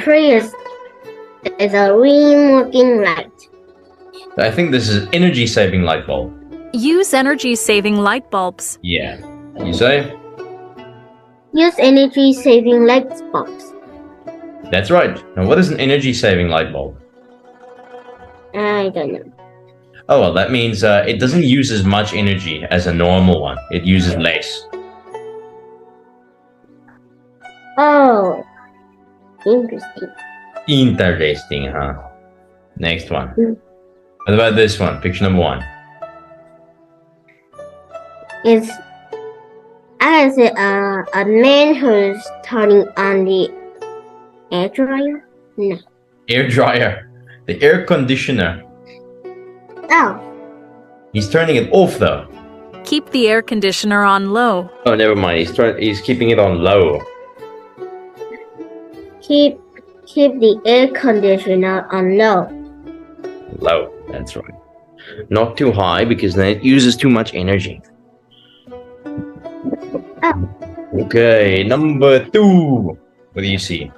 Three is a green working light. I think this is energy-saving light bulb. Use energy-saving light bulbs. Yeah. You say? Use energy-saving light bulbs. That's right. Now, what is an energy-saving light bulb? I don't know. Oh, well, that means it doesn't use as much energy as a normal one. It uses less. Oh, interesting. Interesting, huh? Next one. Mm. What about this one? Picture number 1. It's I can say a man who's turning on the air dryer. No. Air dryer. The air conditioner. Oh, He's turning it off, though. Keep the air conditioner on low. Oh, never mind. He's keeping it on low. keep the air conditioner on low. Low. That's right. Not too high because then it uses too much energy. Oh. Okay, number 2. What do you see?